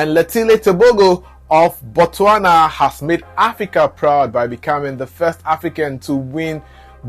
And Tebogo of Botswana has made Africa proud by becoming the first African to win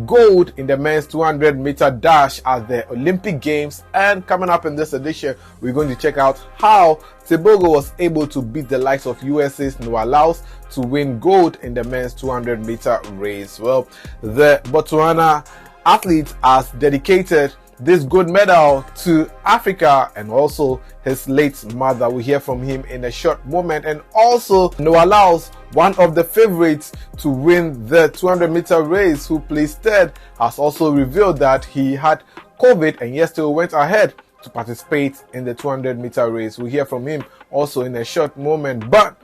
gold in the men's 200-meter dash at the Olympic Games. And coming up in this edition, we're going to check out how Tebogo was able to beat the likes of USA's Noah Lyles to win gold in the men's 200-meter race. Well, the Botswana athlete has dedicated this gold medal to Africa and also his late mother. We'll hear from him in a short moment. And also Noah Lyles, one of the favorites to win the 200-meter race, who placed third, has also revealed that he had COVID and yet still went ahead to participate in the 200-meter race. We'll hear from him also in a short moment. But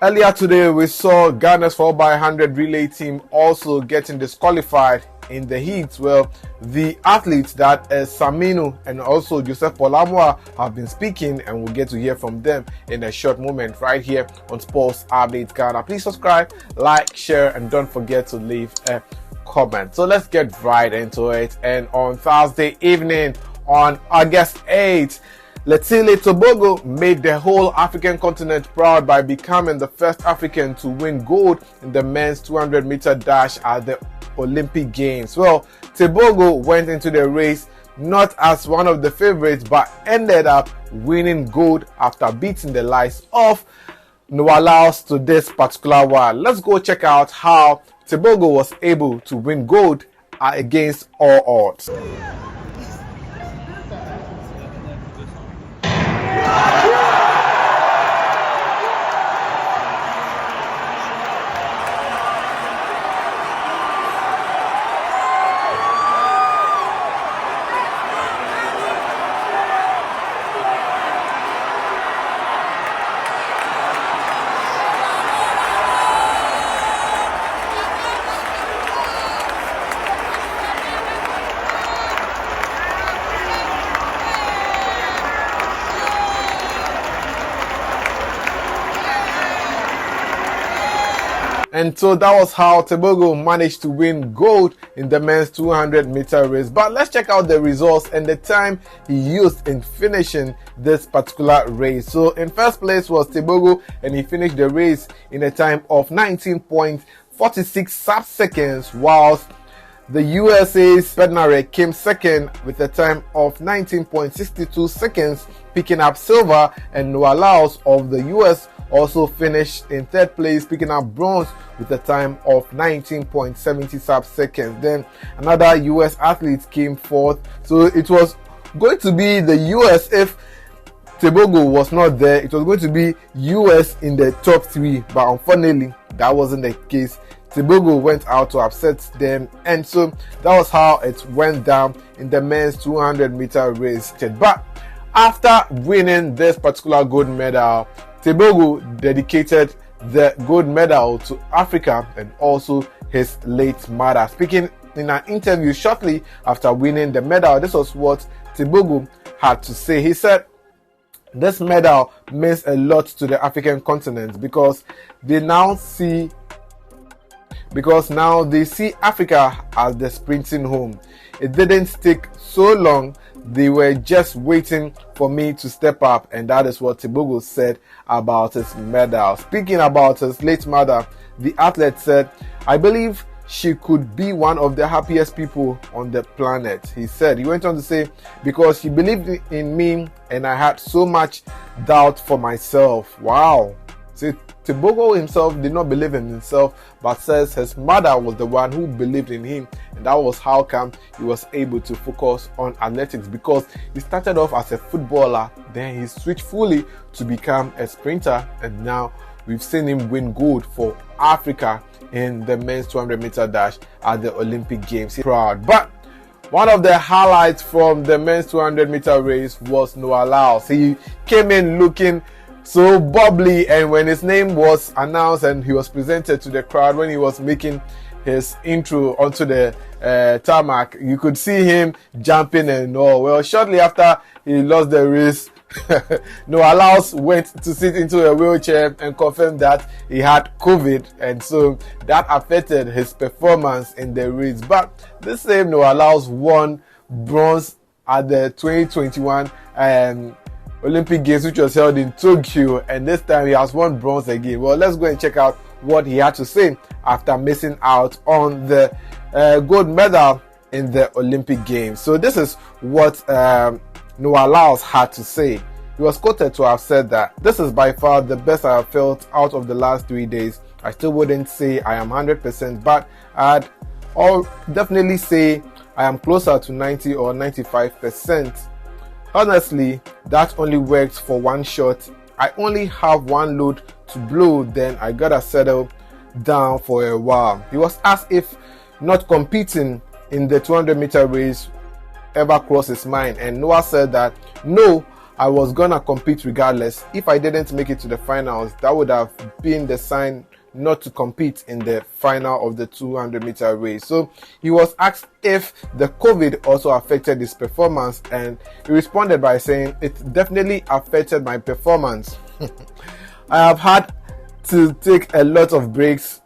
earlier today, we saw Ghana's 4x100 relay team also getting disqualified in the heats. Well, the athletes that Saminu and also Joseph Polamwa have been speaking, and we'll get to hear from them in a short moment right here on Sports Update Ghana. Please subscribe, like, share, and don't forget to leave a comment. So let's get right into it. And on Thursday evening, on August 8th, Tebogo made the whole African continent proud by becoming the first African to win gold in the men's 200-meter dash at the Olympic Games. Well, Tebogo went into the race not as one of the favorites, but ended up winning gold after beating the likes of Noah Lyles to this particular one. Let's go check out how Tebogo was able to win gold against all odds. And so that was how Tebogo managed to win gold in the men's 200-meter race. But let's check out the results and the time he used in finishing this particular race. So in first place was Tebogo, and he finished the race in a time of 19.46 sub-seconds, whilst the USA's Bednarek came second with a time of 19.62 seconds, picking up silver, and Noah Lyles of the US also finished in third place, picking up bronze with a time of 19.70 sub-seconds. Then another US athlete came fourth. So it was going to be the US if Tebogo was not there. It was going to be US in the top three, but unfortunately that wasn't the case. Tebogo went out to upset them, and so that was how it went down in the men's 200-meter race. But after winning this particular gold medal, Tebogo dedicated the gold medal to Africa and also his late mother. Speaking in an interview shortly after winning the medal, this was what Tebogo had to say. He said, "This medal means a lot to the African continent because now they see Africa as the sprinting home. It didn't take so long. They were just waiting for me to step up." And that is what Tebogo said about his medal. Speaking about his late mother, the athlete said, "I believe she could be one of the happiest people on the planet." He went on to say, "Because she believed in me and I had so much doubt for myself." Wow. See, Tebogo himself did not believe in himself, but says his mother was the one who believed in him, and that was how come he was able to focus on athletics, because he started off as a footballer, then he switched fully to become a sprinter, and now we've seen him win gold for Africa in the men's 200-meter dash at the Olympic Games. He's proud. But one of the highlights from the men's 200-meter race was Noah Lyles. He came in looking so bubbly, and when his name was announced and he was presented to the crowd, when he was making his intro onto the tarmac, you could see him jumping and all. Well, shortly after he lost the race, Noah Lyles went to sit into a wheelchair and confirmed that he had COVID, and so that affected his performance in the race. But this same Noah Lyles won bronze at the 2021 Olympic Games, which was held in Tokyo, and this time he has won bronze again. Well, let's go and check out what he had to say after missing out on the gold medal in the Olympic Games. So this is what Noah Lyles had to say. He was quoted to have said that, "This is by far the best I have felt out of the last 3 days. I still wouldn't say I am 100%, but I'd definitely say I am closer to 90 or 95%. Honestly, that only worked for one shot. I only have one load to blow, then I gotta settle down for a while." He was asked if not competing in the 200-meter race ever crossed his mind, and Noah said that, "No, I was gonna compete regardless. If I didn't make it to the finals, that would have been the sign not to compete in the final of the 200-meter race." So he was asked if the COVID also affected his performance, and he responded by saying, "It definitely affected my performance. I have had to take a lot of breaks.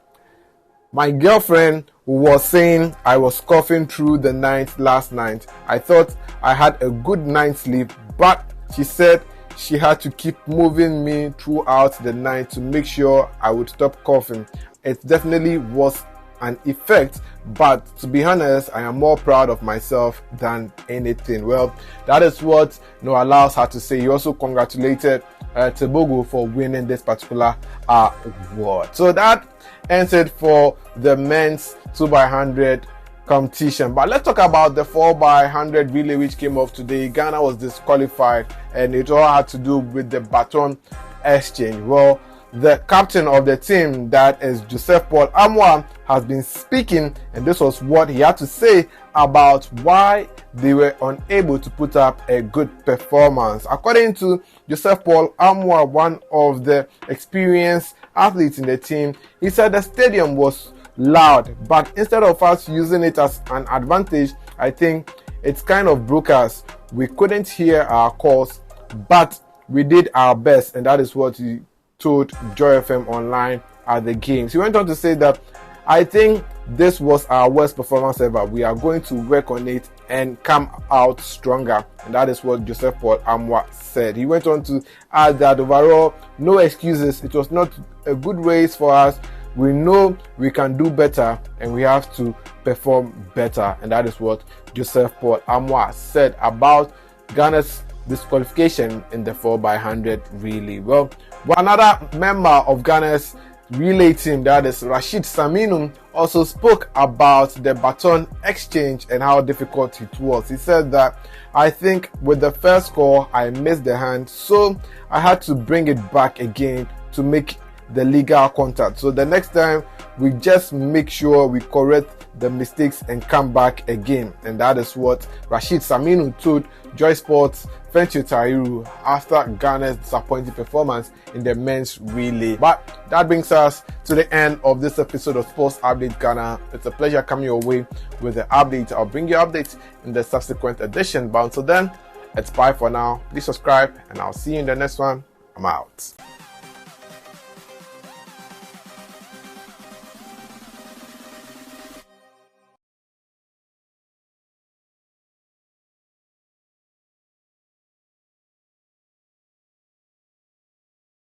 My girlfriend was saying I was coughing through the night last night. I thought I had a good night's sleep, but she said she had to keep moving me throughout the night to make sure I would stop coughing. It definitely was an effect, but to be honest, I am more proud of myself than anything." Well, that is what Noah Lyles had to say. He also congratulated Tebogo for winning this particular award. So that ends it for the men's 2x100 competition. But let's talk about the 4x100 relay, which came off today. Ghana was disqualified, and it all had to do with the baton exchange. Well, the captain of the team, that is Joseph Paul Amoah, has been speaking, and this was what he had to say about why they were unable to put up a good performance. According to Joseph Paul Amoah, one of the experienced athletes in the team, he said the stadium was loud, but instead of us using it as an advantage, I think it's kind of broke us. We couldn't hear our calls, but we did our best, and that is what he told Joy FM Online at the games. He went on to say that, "I think this was our worst performance ever. We are going to work on it and come out stronger." And that is what Joseph Paul Amoah said. He went on to add that overall, no excuses. It was not a good race for us. We know we can do better, and we have to perform better. And that is what Joseph Paul Amoah said about Ghana's disqualification in the 4x100 relay. Well, another member of Ghana's relay team, that is Rashid Saminu, also spoke about the baton exchange and how difficult it was. He said that, "I think with the first score, I missed the hand, so I had to bring it back again to make the legal contact. So the next time, we just make sure we correct the mistakes and come back again." And that is what Rashid Saminu told Joy Sports' Fentu Tahiru after Ghana's disappointing performance in the men's relay. But that brings us to the end of this episode of Sports Update Ghana. It's a pleasure coming your way with the update. I'll bring you updates in the subsequent edition. But until then, it's bye for now. Please subscribe, and I'll see you in the next one. I'm out.